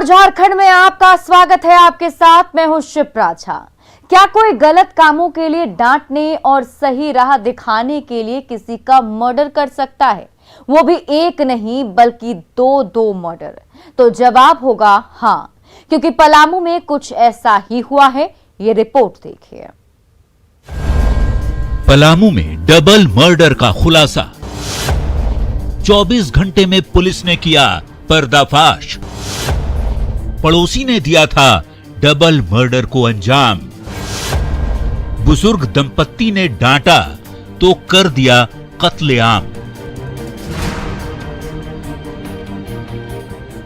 नमस्कार, झारखंड में आपका स्वागत है। आपके साथ मैं हूं शिप्रा झा। क्या कोई गलत कामों के लिए डांटने और सही राह दिखाने के लिए किसी का मर्डर कर सकता है, वो भी एक नहीं बल्कि दो मर्डर? तो जवाब होगा हाँ, क्योंकि पलामू में कुछ ऐसा ही हुआ है। ये रिपोर्ट देखिए। पलामू में डबल मर्डर का खुलासा। 24 घंटे में पुलिस ने किया पर्दाफाश। पड़ोसी ने दिया था डबल मर्डर को अंजाम। बुजुर्ग दंपत्ति ने डांटा तो कर दिया कत्लेआम।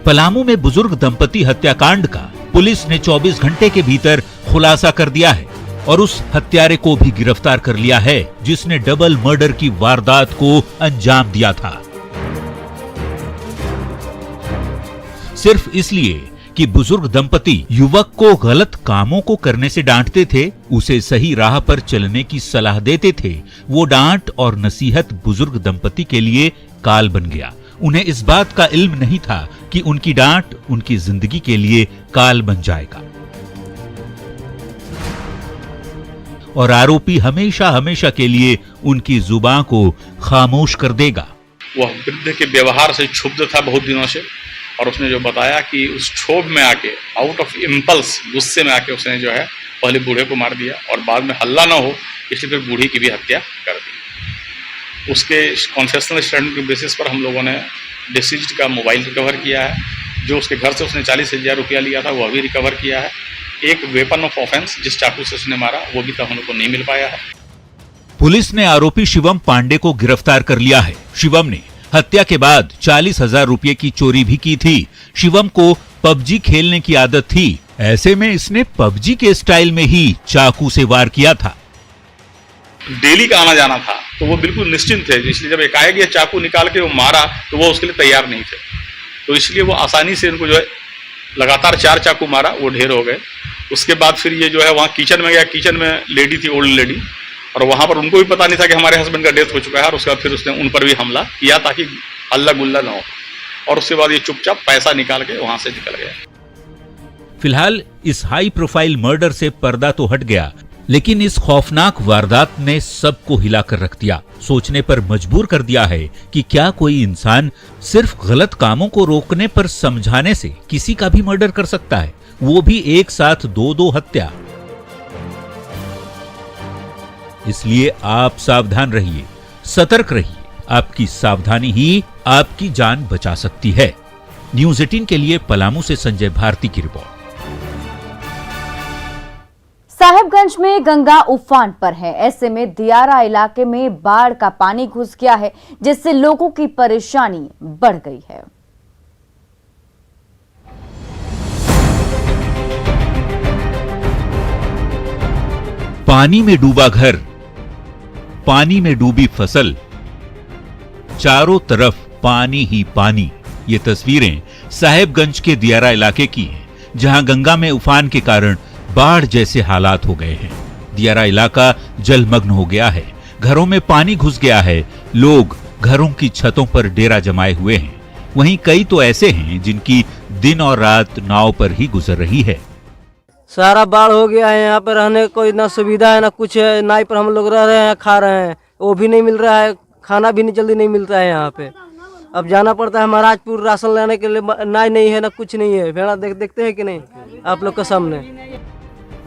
पलामू में बुजुर्ग दंपति हत्याकांड का पुलिस ने 24 घंटे के भीतर खुलासा कर दिया है और उस हत्यारे को भी गिरफ्तार कर लिया है जिसने डबल मर्डर की वारदात को अंजाम दिया था, सिर्फ इसलिए कि बुजुर्ग दंपति युवक को गलत कामों को करने से डांटते थे, उसे सही राह पर चलने की सलाह देते थे। वो डांट और नसीहत बुजुर्ग दंपति के लिए काल बन गया। उन्हें इस बात का इल्म नहीं था कि उनकी डांट उनकी जिंदगी के लिए काल बन जाएगा और आरोपी हमेशा हमेशा के लिए उनकी जुबान को खामोश कर देगा। वह वृद्ध के व्यवहार से क्षुब्ध था बहुत दिनों से, और उसने जो बताया कि उस क्षोभ में आके, आउट ऑफ इम्पल्स, गुस्से में आके उसने जो है पहले बूढ़े को मार दिया और बाद में हल्ला ना हो इसलिए फिर बूढ़ी की भी हत्या कर दी। उसके कॉन्फेशनल स्टेटमेंट के बेसिस पर हम लोगों ने डिसीज्ड का मोबाइल रिकवर किया है। जो उसके घर से उसने 40,000 रुपया लिया था वह भी रिकवर किया है। एक वेपन ऑफ ऑफेंस जिस चाकू से उसने मारा वो भी तक हम लोग को नहीं मिल पाया है। पुलिस ने आरोपी शिवम पांडे को गिरफ्तार कर लिया है। शिवम ने हत्या के बाद 40,000 रुपये की चोरी भी की थी। शिवम को पबजी खेलने की आदत थी, ऐसे में इसने पबजी के स्टाइल में ही चाकू से वार किया था। डेली का आना जाना था तो वो बिल्कुल निश्चिंत थे, इसलिए जब एकाएक ये चाकू निकाल के वो मारा तो वो उसके लिए तैयार नहीं थे, तो इसलिए वो आसानी से इनको जो है लगातार 4 चाकू मारा, वो ढेर हो गए। उसके बाद फिर ये जो है वहाँ किचन में गया। किचन में लेडी थी, ओल्ड लेडी, और वहां पर उनको भी पता नहीं था कि हमारे हस्बैंड का डेथ हो चुका है। और उसके बाद फिर उसने उन पर भी हमला किया ताकि हल्ला गुल्ला ना हो, और उसके बाद ये चुपचाप पैसा निकाल के वहां से निकल गया। फिलहाल इस हाई प्रोफाइल मर्डर से पर्दा तो हट गया, लेकिन इस खौफनाक वारदात ने सबको हिलाकर रख दिया, सोचने पर मजबूर कर दिया है कि क्या कोई इंसान सिर्फ गलत कामों को रोकने पर समझाने से किसी का भी मर्डर कर सकता है, वो भी एक साथ दो हत्या। इसलिए आप सावधान रहिए, सतर्क रहिए। आपकी सावधानी ही आपकी जान बचा सकती है। न्यूज़ 18 के लिए पलामू से संजय भारती की रिपोर्ट। साहेबगंज में गंगा उफान पर है। ऐसे में दियारा इलाके में बाढ़ का पानी घुस गया है, जिससे लोगों की परेशानी बढ़ गई है। पानी में डूबा घर, पानी में डूबी फसल, चारों तरफ पानी ही पानी। ये तस्वीरें साहेबगंज के दियारा इलाके की हैं, जहां गंगा में उफान के कारण बाढ़ जैसे हालात हो गए हैं। दियारा इलाका जलमग्न हो गया है, घरों में पानी घुस गया है, लोग घरों की छतों पर डेरा जमाए हुए हैं। वहीं कई तो ऐसे हैं जिनकी दिन और रात नाव पर ही गुजर रही है। सारा बाढ़ हो गया है, यहाँ पे रहने कोई ना सुविधा है ना कुछ है। नाव पर हम लोग रह रहे हैं, खा रहे हैं, वो भी नहीं मिल रहा है, खाना भी नहीं जल्दी नहीं मिलता है यहाँ पे। अब जाना पड़ता है महाराजपुर राशन लेने के लिए, नाव नहीं है ना कुछ नहीं है। भेड़ा देखते हैं कि नहीं आप लोग के सामने।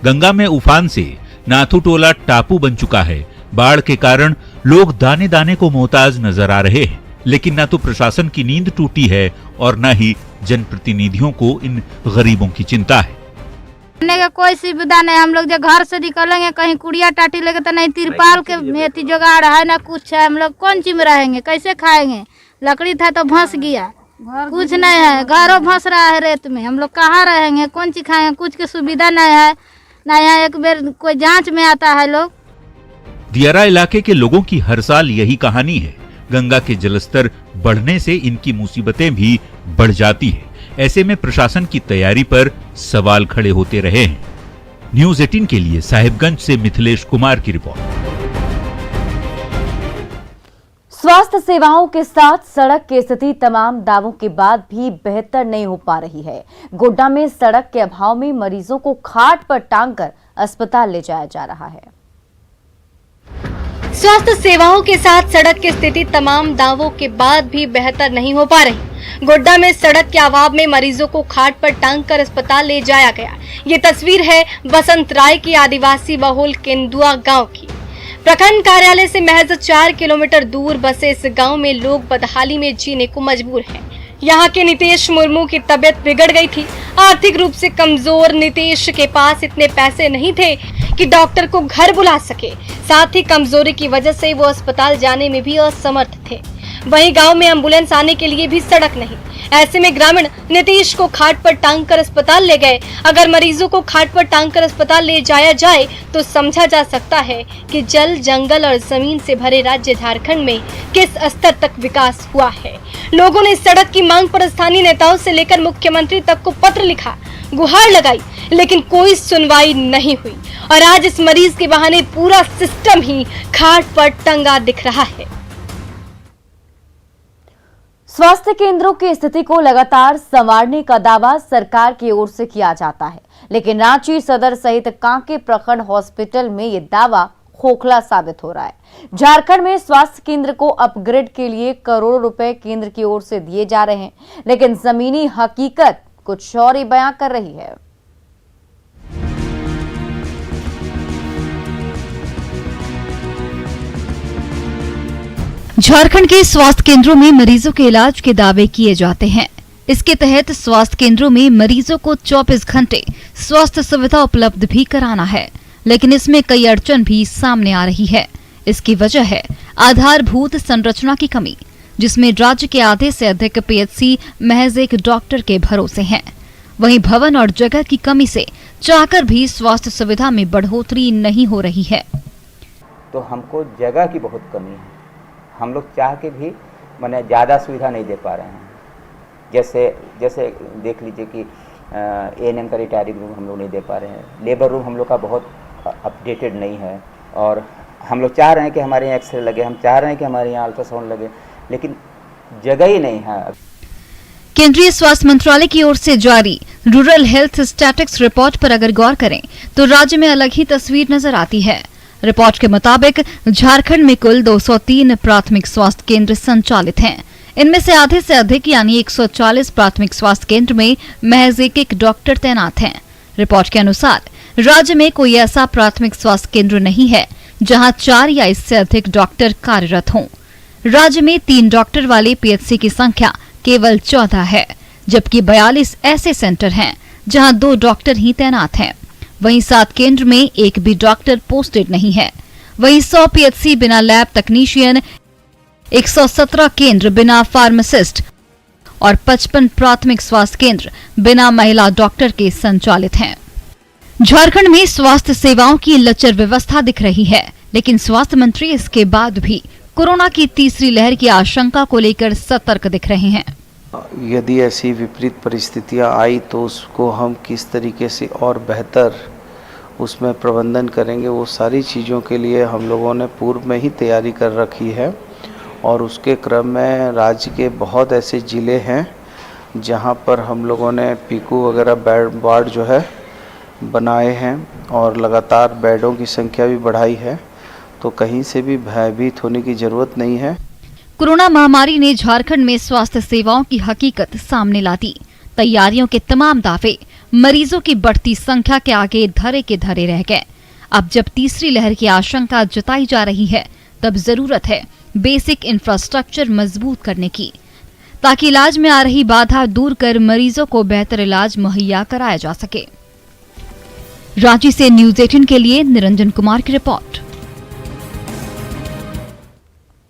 गंगा में उफान से नाथू टोला टापू बन चुका है। बाढ़ के कारण लोग दाने दाने को मोहताज नजर आ रहे हैं, लेकिन न तो प्रशासन की नींद टूटी है और न ही जनप्रतिनिधियों को इन गरीबों की चिंता है। का कोई सुविधा नहीं। हम लोग जो घर से निकलेंगे कहीं कुड़िया टाटी लेके तो नहीं तिरपाल के मेथी जुगाड़ है ना कुछ है। हम लोग कौन चीज में रहेंगे, कैसे खाएंगे? लकड़ी था तो भंस गया, कुछ नहीं है, घरों भंस रहा है रेत में। हम लोग कहाँ रहेंगे, कौन चीज खाएंगे? कुछ की सुविधा नहीं है ना, यहाँ एक बेर कोई जांच में आता है लोग। दियारा इलाके के लोगों की हर साल यही कहानी है। गंगा के जलस्तर बढ़ने से इनकी मुसीबतें भी बढ़ जाती है। ऐसे में प्रशासन की तैयारी पर सवाल खड़े होते रहे हैं। न्यूज़ 18 के लिए साहिबगंज से मिथिलेश कुमार की रिपोर्ट। स्वास्थ्य सेवाओं के साथ सड़क की स्थिति तमाम दावों के बाद भी बेहतर नहीं हो पा रही है। गोड्डा में सड़क के अभाव में मरीजों को खाट पर टांगकर अस्पताल ले जाया जा रहा है। स्वास्थ्य सेवाओं के साथ सड़क की स्थिति तमाम दावों के बाद भी बेहतर नहीं हो पा रही। गोड्डा में सड़क के अभाव में मरीजों को खाट पर टांगकर अस्पताल ले जाया गया। ये तस्वीर है बसंत राय की आदिवासी बहुल केंदुआ गांव की। प्रखंड कार्यालय से महज 4 किलोमीटर दूर बसे इस गांव में लोग बदहाली में जीने को मजबूर हैं। यहाँ के नीतीश मुर्मू की तबीयत बिगड़ गई थी। आर्थिक रूप से कमजोर नीतीश के पास इतने पैसे नहीं थे कि डॉक्टर को घर बुला सके। साथ ही कमजोरी की वजह से वो अस्पताल जाने में भी असमर्थ थे। वहीं गांव में एम्बुलेंस आने के लिए भी सड़क नहीं। ऐसे में ग्रामीण नीतीश को खाट पर टांग कर अस्पताल ले गए। अगर मरीजों को खाट पर टांग कर अस्पताल ले जाया जाए तो समझा जा सकता है कि जल, जंगल और जमीन से भरे राज्य झारखंड में किस स्तर तक विकास हुआ है। लोगों ने सड़क की मांग पर स्थानीय नेताओं से लेकर मुख्यमंत्री तक को पत्र लिखा, गुहार लगाई, लेकिन कोई सुनवाई नहीं हुई और आज इस मरीज के बहाने पूरा सिस्टम ही खाट पर टंगा दिख रहा है। स्वास्थ्य केंद्रों की स्थिति को लगातार संवारने का दावा सरकार की ओर से किया जाता है, लेकिन रांची सदर सहित कांके प्रखंड हॉस्पिटल में ये दावा खोखला साबित हो रहा है। झारखंड में स्वास्थ्य केंद्र को अपग्रेड के लिए करोड़ों रुपए केंद्र की ओर से दिए जा रहे हैं, लेकिन जमीनी हकीकत कुछ और ही बयां कर रही है। झारखंड के स्वास्थ्य केंद्रों में मरीजों के इलाज के दावे किए जाते हैं। इसके तहत स्वास्थ्य केंद्रों में मरीजों को 24 घंटे स्वास्थ्य सुविधा उपलब्ध भी कराना है, लेकिन इसमें कई अड़चन भी सामने आ रही है। इसकी वजह है आधारभूत संरचना की कमी, जिसमें राज्य के आधे से अधिक पीएचसी महज एक डॉक्टर के भरोसे हैं। वहीं भवन और जगह की कमी से चाहकर भी स्वास्थ्य सुविधा में बढ़ोतरी नहीं हो रही है। तो हमको जगह की बहुत कमी है। हम लोग चाह के भी माने ज़्यादा सुविधा नहीं दे पा रहे हैं। जैसे देख लीजिए कि एएनएम का रिटायरिंग रूम हम लोग नहीं दे पा रहे हैं। लेबर रूम हम लोग का बहुत अपडेटेड नहीं है और हम लोग चाह रहे हैं कि हमारे यहाँ एक्सरे लगे, हम चाह रहे हैं कि हमारे यहाँ अल्ट्रासाउंड लगे, लेकिन जगह ही नहीं है। केंद्रीय स्वास्थ्य मंत्रालय की ओर से जारी रूरल हेल्थ स्टैटिस्टिक्स रिपोर्ट पर अगर गौर करें तो राज्य में अलग ही तस्वीर नजर आती है। रिपोर्ट के मुताबिक झारखंड में कुल 203 प्राथमिक स्वास्थ्य केंद्र संचालित हैं। इनमें से आधे से अधिक यानी 140 प्राथमिक स्वास्थ्य केंद्र में महज एक डॉक्टर तैनात हैं। रिपोर्ट के अनुसार राज्य में कोई ऐसा प्राथमिक स्वास्थ्य केंद्र नहीं है जहां 4 या इससे अधिक डॉक्टर कार्यरत हों। राज्य में 3 डॉक्टर वाले पीएचसी की संख्या केवल 14 है, जबकि 42 ऐसे सेंटर हैं जहां 2 डॉक्टर ही तैनात हैं। वहीं 7 केंद्र में एक भी डॉक्टर पोस्टेड नहीं है। वहीं 100 पीएचसी बिना लैब तकनीशियन, 117 केंद्र बिना फार्मासिस्ट और 55 प्राथमिक स्वास्थ्य केंद्र बिना महिला डॉक्टर के संचालित हैं। झारखंड में स्वास्थ्य सेवाओं की लचर व्यवस्था दिख रही है, लेकिन स्वास्थ्य मंत्री इसके बाद भी कोरोना की तीसरी लहर की आशंका को लेकर सतर्क दिख रहे हैं। यदि ऐसी विपरीत परिस्थितियां आई तो उसको हम किस तरीके से और बेहतर उसमें प्रबंधन करेंगे, वो सारी चीज़ों के लिए हम लोगों ने पूर्व में ही तैयारी कर रखी है। और उसके क्रम में राज्य के बहुत ऐसे ज़िले हैं जहां पर हम लोगों ने पीकू वगैरह बेड वार्ड जो है बनाए हैं और लगातार बेडों की संख्या भी बढ़ाई है, तो कहीं से भी भयभीत होने की ज़रूरत नहीं है। कोरोना महामारी ने झारखंड में स्वास्थ्य सेवाओं की हकीकत सामने ला दी। तैयारियों के तमाम दावे मरीजों की बढ़ती संख्या के आगे धरे के धरे रह गए। अब जब तीसरी लहर की आशंका जताई जा रही है, तब जरूरत है बेसिक इंफ्रास्ट्रक्चर मजबूत करने की, ताकि इलाज में आ रही बाधा दूर कर मरीजों को बेहतर इलाज मुहैया कराया जा सके। रांची से न्यूज़ 18 के लिए निरंजन कुमार की रिपोर्ट।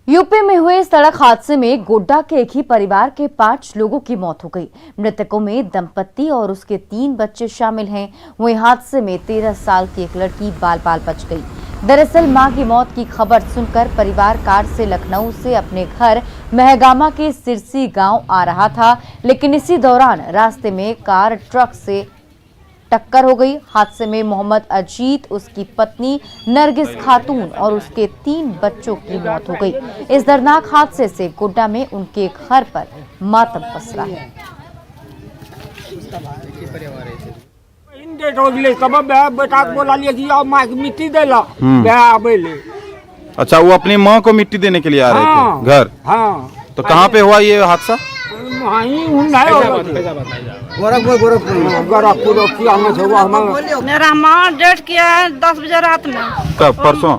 यूपी में हुए सड़क हादसे में गोड्डा के एक ही परिवार के 5 लोगों की मौत हो गई। मृतकों में दंपति और उसके 3 बच्चे शामिल हैं। वहीं हादसे में 13 साल की एक लड़की बाल बाल बच गई। दरअसल मां की मौत की खबर सुनकर परिवार कार से लखनऊ से अपने घर महगामा के सिरसी गांव आ रहा था, लेकिन इसी दौरान रास्ते में कार ट्रक से टक्कर हो गई। हादसे में मोहम्मद अजीत, उसकी पत्नी नरगिस खातून और उसके 3 बच्चों की मौत हो गई। इस दर्दनाक हादसे से गोड्डा में उनके घर पर मातम पसरा है। अच्छा, वो अपनी माँ को मिट्टी देने के लिए आ रहे थे घर। हाँ, तो कहाँ पे हुआ ये हादसा? मेरा माँ डेट किया है 10 बजे रात में। कब? परसों?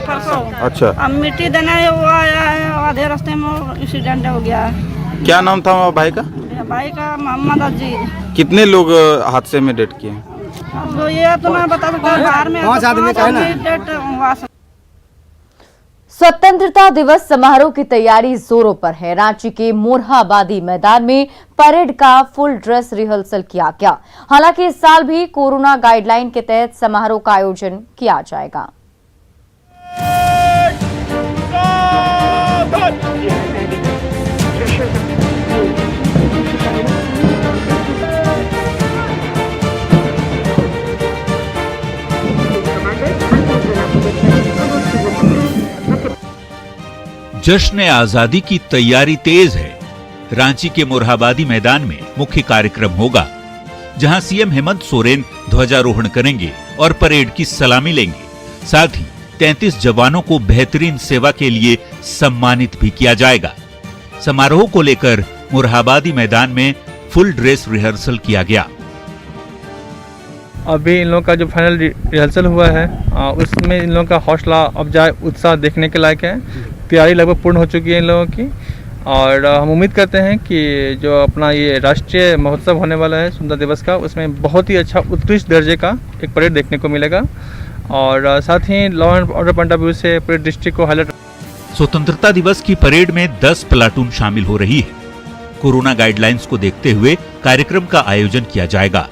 परसों। अच्छा, अब मिट्टी देने वो आया है, आधे रास्ते में एक्सीडेंट हो गया है। क्या नाम था भाई का? भाई का मोहम्मद अजीत। कितने लोग हादसे में डेट किए? अब ये तो मैं बता सकता हूँ, बाहर में 5 आदमी डेट हुआ। स्वतंत्रता दिवस समारोह की तैयारी जोरों पर है। रांची के मोरहाबादी मैदान में परेड का फुल ड्रेस रिहर्सल किया गया। हालांकि इस साल भी कोरोना गाइडलाइन के तहत समारोह का आयोजन किया जाएगा। जश्न आजादी की तैयारी तेज है। रांची के मोरहाबादी मैदान में मुख्य कार्यक्रम होगा, जहां सीएम हेमंत सोरेन ध्वजारोहण करेंगे और परेड की सलामी लेंगे। साथ ही 33 जवानों को बेहतरीन सेवा के लिए सम्मानित भी किया जाएगा। समारोह को लेकर मोरहाबादी मैदान में फुल ड्रेस रिहर्सल किया गया। अभी इन लोगों का जो फाइनल रिहर्सल हुआ है उसमें इन लोगों का हौसला अफजाई उत्साह देखने के लायक है। तैयारी लगभग पूर्ण हो चुकी है इन लोगों की और हम उम्मीद करते हैं कि जो अपना ये राष्ट्रीय महोत्सव होने वाला है स्वतंत्रता दिवस का, उसमें बहुत ही अच्छा उत्कृष्ट दर्जे का एक परेड देखने को मिलेगा और साथ ही law and order point of view से पूरे डिस्ट्रिक्ट को हाईलाइट। स्वतंत्रता दिवस की परेड में 10 प्लाटून शामिल हो रही है। कोरोना गाइडलाइंस को देखते हुए कार्यक्रम का आयोजन किया जाएगा,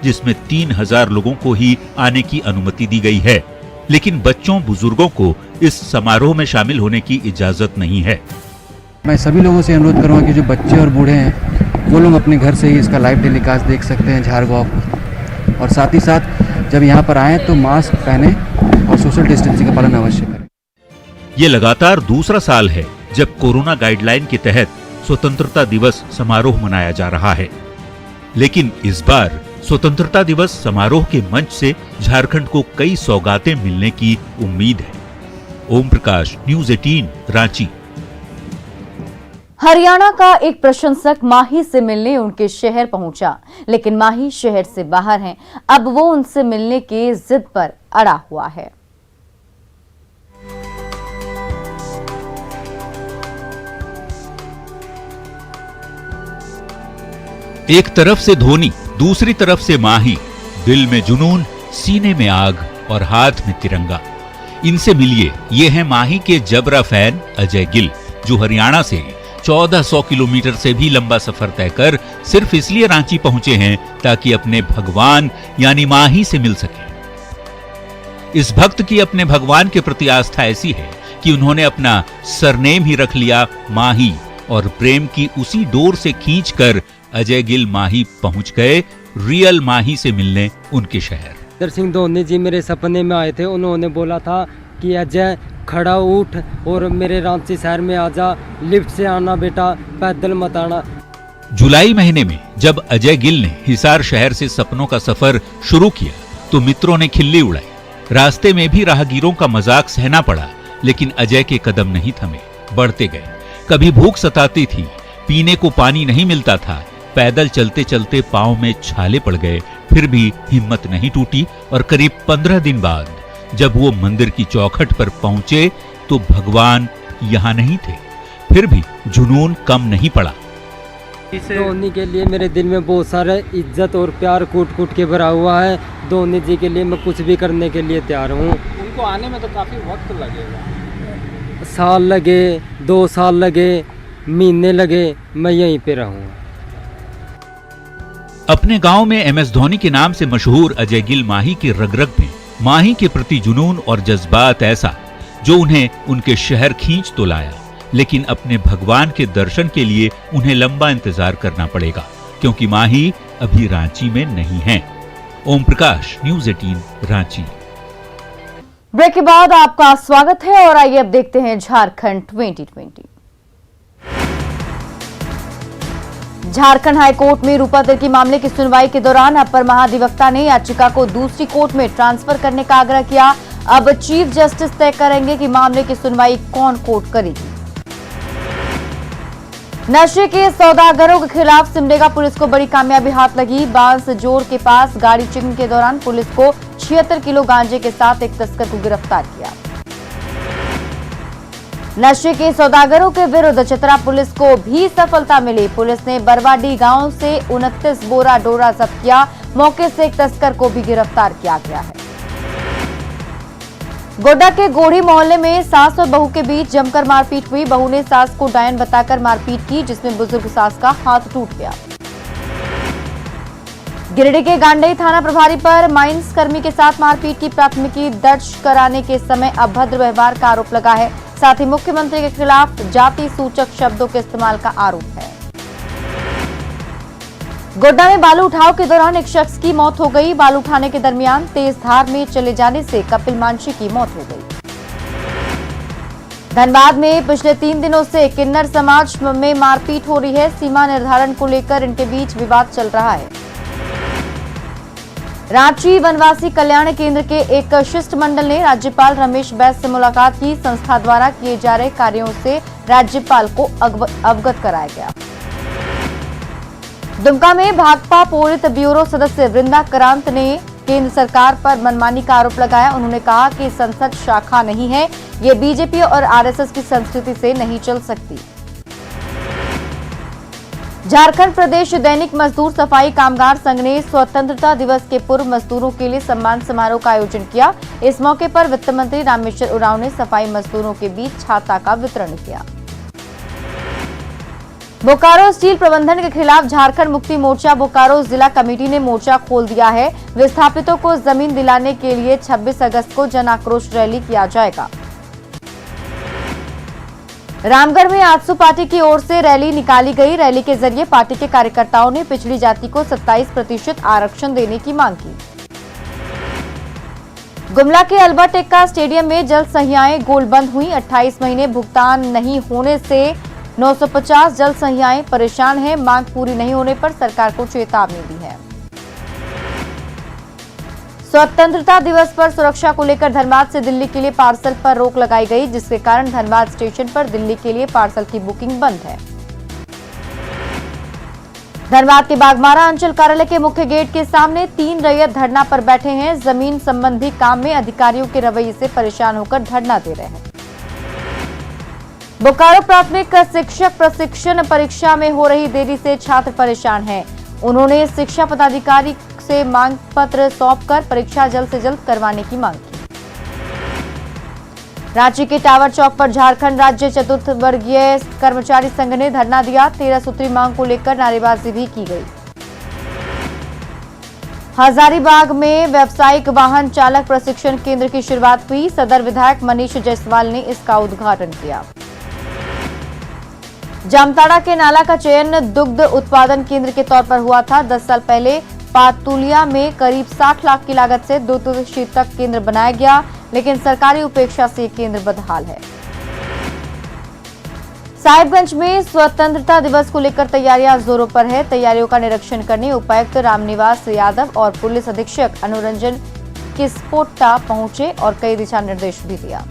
जिसमें 3000 लोगों को ही आने की अनुमति दी गई है, लेकिन बच्चों बुजुर्गों को इस समारोह में शामिल होने की इजाजत नहीं है। मैं सभी लोगों से अनुरोध करूंगा कि जो बच्चे और बूढ़े हैं वो लोग अपने घर से ही इसका लाइव टेलीकास्ट देख सकते हैं झारगॉव, और साथ ही साथ जब यहाँ पर आएँ तो मास्क पहने और सोशल डिस्टेंसिंग का पालन अवश्य करें। ये लगातार दूसरा साल है जब कोरोना गाइडलाइन के तहत स्वतंत्रता दिवस समारोह मनाया जा रहा है, लेकिन इस बार स्वतंत्रता दिवस समारोह के मंच से झारखंड को कई सौगातें मिलने की उम्मीद है। ओम प्रकाश, न्यूज़ 18, रांची। हरियाणा का एक प्रशंसक माही से मिलने उनके शहर पहुंचा, लेकिन माही शहर से बाहर हैं। अब वो उनसे मिलने के जिद पर अड़ा हुआ है। एक तरफ से धोनी, दूसरी तरफ से माही, दिल में जुनून, सीने में आग और हाथ में तिरंगा। इनसे मिलिए, ये हैं माही के जबरा फैन अजय गिल, जो हरियाणा से 1400 किलोमीटर से भी लंबा सफर तय कर सिर्फ इसलिए रांची पहुंचे हैं ताकि अपने भगवान यानी माही से मिल सके। इस भक्त की अपने भगवान के प्रति आस्था ऐसी है कि उन्होंने अपना सरनेम ही रख लिया माही, और प्रेम की उसी डोर से खींचकर अजय गिल माही पहुंच गए रियल माही से मिलने उनके शहर। महेंद्र सिंह धोनी जी मेरे सपने में आए थे। उन्होंने बोला था कि अजय खड़ा उठ और मेरे रांची शहर में आजा, लिफ्ट से आना बेटा, पैदल मत आना। जुलाई महीने में जब अजय गिल ने हिसार शहर से सपनों का सफर शुरू किया तो मित्रों ने खिल्ली उड़ाई। रास्ते में भी राहगीरों का मजाक सहना पड़ा, लेकिन अजय के कदम नहीं थमे, बढ़ते गए। कभी भूख सताती थी, पीने को पानी नहीं मिलता था, पैदल चलते चलते पांव में छाले पड़ गए, फिर भी हिम्मत नहीं टूटी और करीब 15 दिन बाद जब वो मंदिर की चौखट पर पहुंचे तो भगवान यहाँ नहीं थे, फिर भी जुनून कम नहीं पड़ा। धोनी के लिए मेरे दिल में बहुत सारा इज्जत और प्यार कूट कूट के भरा हुआ है। धोनी जी के लिए मैं कुछ भी करने के लिए तैयार हूँ। उनको आने में तो काफी वक्त लगेगा, साल लगे, 2 साल लगे, महीने लगे, मैं यहीं पे रहूँगा। अपने गांव में एमएस धोनी के नाम से मशहूर अजय गिल माही के रग-रग में माही के प्रति जुनून और जज्बात ऐसा जो उन्हें उनके शहर खींच तो लाया, लेकिन अपने भगवान के दर्शन के लिए उन्हें लंबा इंतजार करना पड़ेगा, क्योंकि माही अभी रांची में नहीं है। ओम प्रकाश, न्यूज 18 रांची। ब्रेक के बाद आपका स्वागत है और आइए अब देखते हैं झारखंड 2020। झारखंड हाईकोर्ट में रूपा तिर्की मामले की सुनवाई के दौरान अपर महाधिवक्ता ने याचिका को दूसरी कोर्ट में ट्रांसफर करने का आग्रह किया। अब चीफ जस्टिस तय करेंगे कि मामले की सुनवाई कौन कोर्ट करेगी। नशे के सौदागरों के खिलाफ सिमडेगा पुलिस को बड़ी कामयाबी हाथ लगी। बांसजोर के पास गाड़ी चेकिंग के दौरान पुलिस को 76 किलो गांजे के साथ एक तस्कर को गिरफ्तार किया। नशे के सौदागरों के विरुद्ध चतरा पुलिस को भी सफलता मिली। पुलिस ने बरवाडी गांव से 29 बोरा डोरा जब्त किया। मौके से एक तस्कर को भी गिरफ्तार किया गया है। गोड्डा के गोढ़ी मोहल्ले में सास और बहू के बीच जमकर मारपीट हुई। बहू ने सास को डायन बताकर मारपीट की, जिसमें बुजुर्ग सास का हाथ टूट गया। गिरिडीह के गांडई थाना प्रभारी पर माइंस कर्मी के साथ मारपीट की प्राथमिकी दर्ज कराने के समय अभद्र व्यवहार का आरोप लगा है। साथ ही मुख्यमंत्री के खिलाफ जाति सूचक शब्दों के इस्तेमाल का आरोप है। गोड्डा में बालू उठाव के दौरान एक शख्स की मौत हो गई। बालू उठाने के दरमियान तेज धार में चले जाने से कपिल मांझी की मौत हो गई। धनबाद में पिछले 3 दिनों से किन्नर समाज में मारपीट हो रही है। सीमा निर्धारण को लेकर इनके बीच विवाद चल रहा है। रांची वनवासी कल्याण केंद्र के एक शिष्टमंडल ने राज्यपाल रमेश बैस से मुलाकात की। संस्था द्वारा किए जा रहे कार्यों से राज्यपाल को अवगत कराया गया। दुमका में भाकपा पोलित ब्यूरो सदस्य वृंदा करांत ने केंद्र सरकार पर मनमानी का आरोप लगाया। उन्होंने कहा कि संसद शाखा नहीं है, ये बीजेपी और आरएसएस की संस्कृति से नहीं चल सकती। झारखंड प्रदेश दैनिक मजदूर सफाई कामगार संघ ने स्वतंत्रता दिवस के पूर्व मजदूरों के लिए सम्मान समारोह का आयोजन किया। इस मौके पर वित्त मंत्री रामेश्वर उरांव ने सफाई मजदूरों के बीच छाता का वितरण किया। बोकारो स्टील प्रबंधन के खिलाफ झारखंड मुक्ति मोर्चा बोकारो जिला कमेटी ने मोर्चा खोल दिया है। विस्थापितों को जमीन दिलाने के लिए 26 अगस्त को जन आक्रोश रैली किया जाएगा। रामगढ़ में आजसू पार्टी की ओर से रैली निकाली गई। रैली के जरिए पार्टी के कार्यकर्ताओं ने पिछड़ी जाति को 27% आरक्षण देने की मांग की। गुमला के अल्बर्ट एक्का स्टेडियम में जल सहियाएं गोलबंद हुई। 28 महीने भुगतान नहीं होने से 950 जल सहियाएं परेशान हैं। मांग पूरी नहीं होने पर सरकार को चेतावनी दी है। स्वतंत्रता दिवस पर सुरक्षा को लेकर धनबाद से दिल्ली के लिए पार्सल पर रोक लगाई गई, जिसके कारण धनबाद स्टेशन पर दिल्ली के लिए पार्सल की बुकिंग बंद है। धनबाद के बागमारा अंचल कार्यालय के मुख्य गेट के सामने 3 रैयत धरना पर बैठे हैं। जमीन संबंधी काम में अधिकारियों के रवैये से परेशान होकर धरना दे रहे हैं। बोकारो प्राथमिक शिक्षक प्रशिक्षण परीक्षा में हो रही देरी से छात्र परेशान हैं। उन्होंने शिक्षा पदाधिकारी से मांग पत्र सौंपकर परीक्षा जल्द से जल्द करवाने की मांग की। रांची के टावर चौक पर झारखंड राज्य चतुर्थ वर्गीय कर्मचारी संघ ने धरना दिया। 13 सूत्री मांग को लेकर नारेबाजी भी की गई। हजारीबाग में व्यावसायिक वाहन चालक प्रशिक्षण केंद्र की शुरुआत हुई। सदर विधायक मनीष जायसवाल ने इसका उद्घाटन किया। जामताड़ा के नाला का चयन दुग्ध उत्पादन केंद्र के तौर पर हुआ था। 10 साल पहले पातुलिया में करीब 60 लाख की लागत से दुग्ध शीतक केंद्र बनाया गया, लेकिन सरकारी उपेक्षा से केंद्र बदहाल है। साहिबगंज में स्वतंत्रता दिवस को लेकर तैयारियां जोरों पर है। तैयारियों का निरीक्षण करने उपायुक्त रामनिवास यादव और पुलिस अधीक्षक अनुरंजन किस्पोट्टा पहुंचे और कई दिशा निर्देश भी दिया।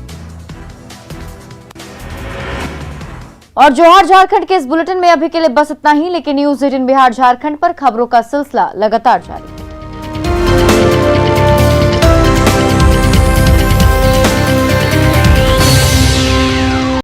और जोहार झारखंड के इस बुलेटिन में अभी के लिए बस इतना ही, लेकिन न्यूज 18 बिहार झारखंड पर खबरों का सिलसिला लगातार जारी।